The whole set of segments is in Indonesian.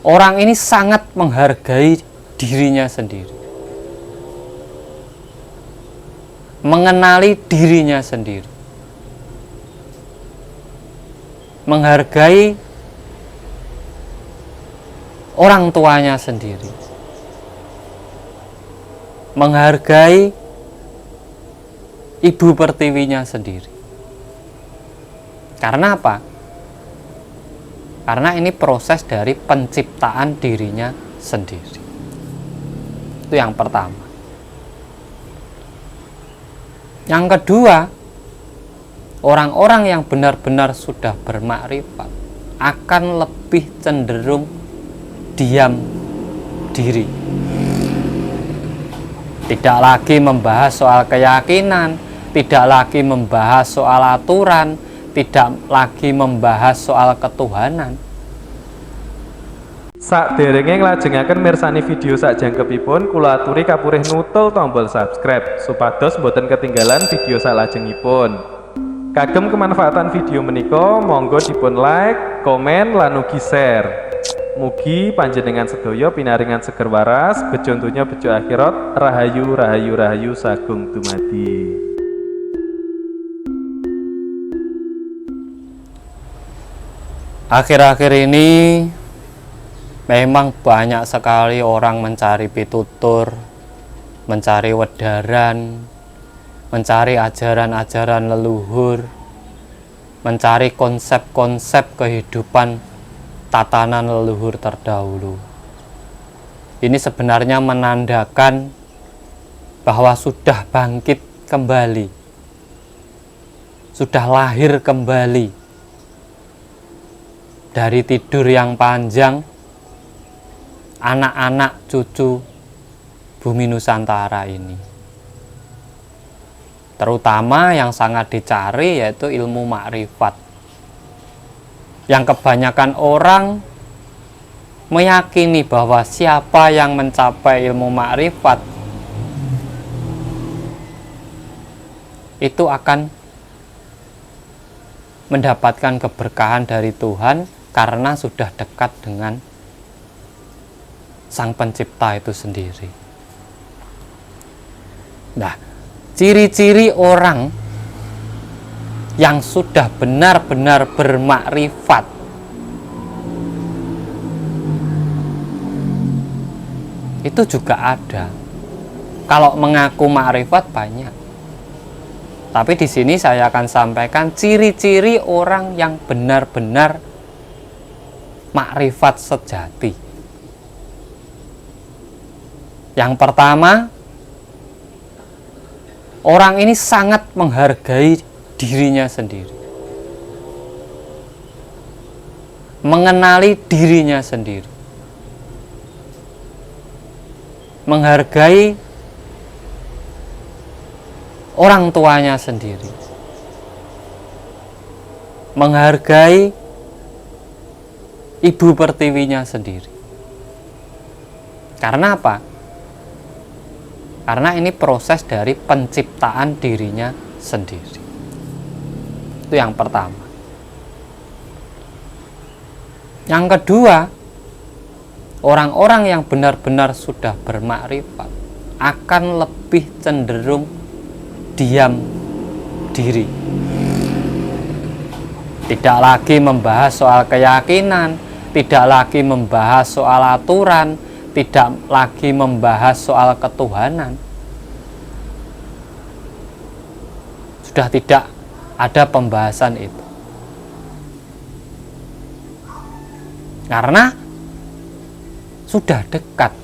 Orang ini sangat menghargai dirinya sendiri, mengenali dirinya sendiri, menghargai orang tuanya sendiri, menghargai ibu pertiwinya sendiri. Karena apa? Karena ini proses dari penciptaan dirinya sendiri. Itu yang pertama. Yang kedua, orang-orang yang benar-benar sudah bermakrifat akan lebih cenderung diam diri. Tidak lagi membahas soal keyakinan, tidak lagi membahas soal aturan, tidak lagi membahas soal ketuhanan. Saderenge nglajengaken mirsani video sakjangkepipun, kula aturi kapurih nutul tombol subscribe supados boten ketinggalan video salajengipun. Kagem kemanfaatan video menika monggo dipun like, komen lan ugi share. Mugi panjenengan sedaya pinaringan seger waras, bejo donya bejo akhirat, rahayu rahayu rahayu sagung dumadi. Akhir-akhir ini memang banyak sekali orang mencari pitutur, mencari wedaran, mencari ajaran-ajaran leluhur, mencari konsep-konsep kehidupan tatanan leluhur terdahulu. Ini sebenarnya menandakan bahwa sudah bangkit kembali, sudah lahir kembali dari tidur yang panjang anak-anak cucu bumi Nusantara ini. Terutama yang sangat dicari yaitu ilmu makrifat, yang kebanyakan orang meyakini bahwa siapa yang mencapai ilmu makrifat itu akan mendapatkan keberkahan dari Tuhan karena sudah dekat dengan Sang Pencipta itu sendiri. Nah, ciri-ciri orang yang sudah benar-benar bermakrifat itu juga ada. Kalau mengaku makrifat banyak. Tapi di sini saya akan sampaikan ciri-ciri orang yang benar-benar makrifat sejati. Yang pertama, orang ini sangat menghargai dirinya sendiri, mengenali dirinya sendiri, menghargai orang tuanya sendiri, menghargai ibu pertiwinya sendiri. Karena apa? Karena ini proses dari penciptaan dirinya sendiri. Itu yang pertama. Yang kedua, orang-orang yang benar-benar sudah bermakrifat akan lebih cenderung diam diri. Tidak lagi membahas soal keyakinan, tidak lagi membahas soal aturan, tidak lagi membahas soal ketuhanan. Sudah tidak ada pembahasan itu. Karena sudah dekat,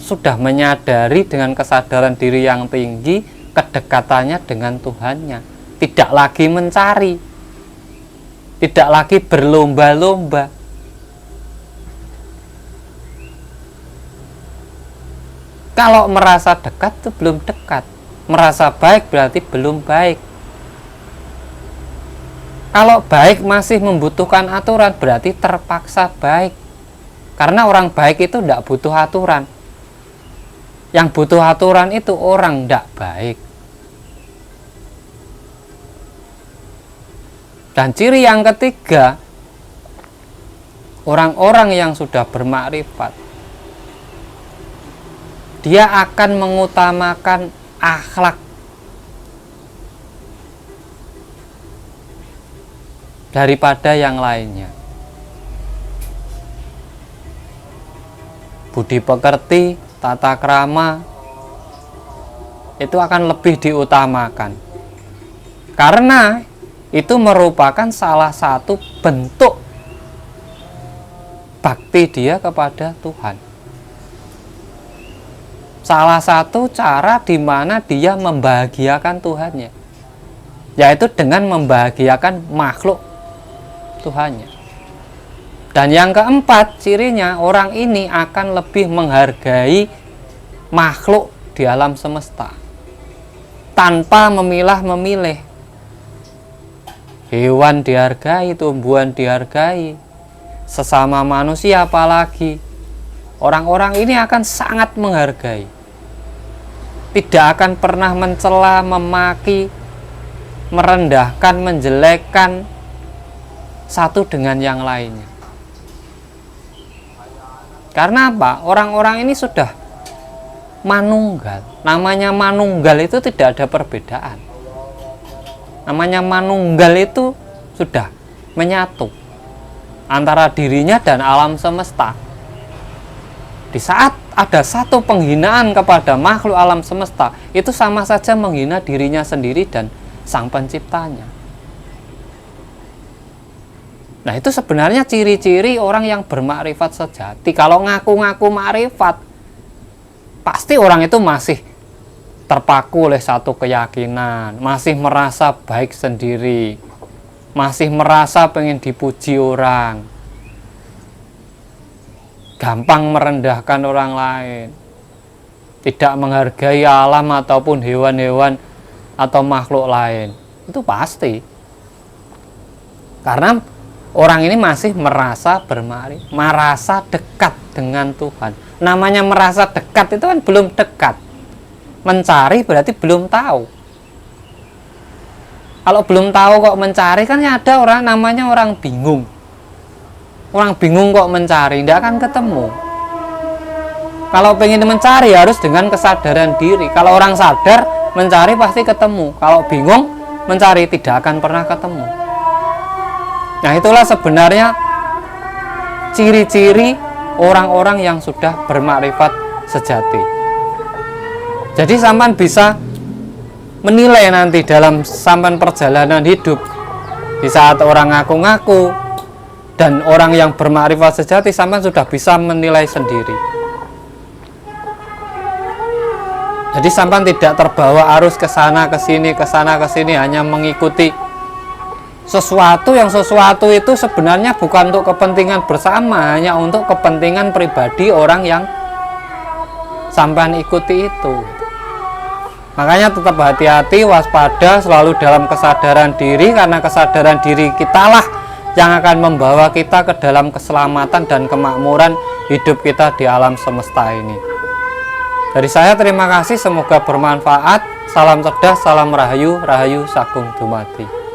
sudah menyadari dengan kesadaran diri yang tinggi kedekatannya dengan Tuhannya. Tidak lagi mencari, tidak lagi berlomba-lomba. Kalau merasa dekat itu belum dekat, merasa baik berarti belum baik. Kalau baik masih membutuhkan aturan berarti terpaksa baik. Karena orang baik itu tidak butuh aturan. Yang butuh aturan itu orang tidak baik. Dan ciri yang ketiga, orang-orang yang sudah bermakrifat, dia akan mengutamakan akhlak daripada yang lainnya. Budi pekerti, tata krama itu akan lebih diutamakan, karena itu merupakan salah satu bentuk bakti dia kepada Tuhan. Salah satu cara di mana dia membahagiakan Tuhannya, yaitu dengan membahagiakan makhluk Tuhannya. Dan yang keempat, cirinya orang ini akan lebih menghargai makhluk di alam semesta tanpa memilah-memilih. Hewan dihargai, tumbuhan dihargai, sesama manusia apalagi. Orang-orang ini akan sangat menghargai, tidak akan pernah mencela, memaki, merendahkan, menjelekkan satu dengan yang lainnya. Karena apa? Orang-orang ini sudah manunggal. Namanya manunggal itu tidak ada perbedaan. Namanya manunggal itu sudah menyatu antara dirinya dan alam semesta. Di saat ada satu penghinaan kepada makhluk alam semesta, itu sama saja menghina dirinya sendiri dan sang penciptanya. Nah, itu sebenarnya ciri-ciri orang yang bermakrifat sejati. Kalau ngaku-ngaku makrifat, pasti orang itu masih terpaku oleh satu keyakinan, masih merasa baik sendiri, masih merasa pengen dipuji orang, gampang merendahkan orang lain, tidak menghargai alam ataupun hewan-hewan atau makhluk lain. Itu pasti. Karena orang ini masih merasa bermakrifat, merasa dekat dengan Tuhan. Namanya merasa dekat itu kan belum dekat. Mencari berarti belum tahu. Kalau belum tahu kok mencari, kan ya ada orang namanya orang bingung. Orang bingung kok mencari, tidak akan ketemu. Kalau pengen mencari harus dengan kesadaran diri. Kalau orang sadar mencari pasti ketemu. Kalau bingung mencari tidak akan pernah ketemu. Nah, itulah sebenarnya ciri-ciri orang-orang yang sudah bermakrifat sejati. Jadi sampean bisa menilai nanti dalam sampean perjalanan hidup. Di saat orang ngaku-ngaku dan orang yang bermakrifat sejati, sampean sudah bisa menilai sendiri. Jadi sampean tidak terbawa arus ke sana ke sini hanya mengikuti sesuatu itu sebenarnya bukan untuk kepentingan bersama, hanya untuk kepentingan pribadi orang yang sampean ikuti itu. Makanya tetap hati-hati, waspada, selalu dalam kesadaran diri, karena kesadaran diri kitalah yang akan membawa kita ke dalam keselamatan dan kemakmuran hidup kita di alam semesta ini. Dari saya terima kasih, semoga bermanfaat. Salam cerdas, salam rahayu, rahayu sagung dumadi.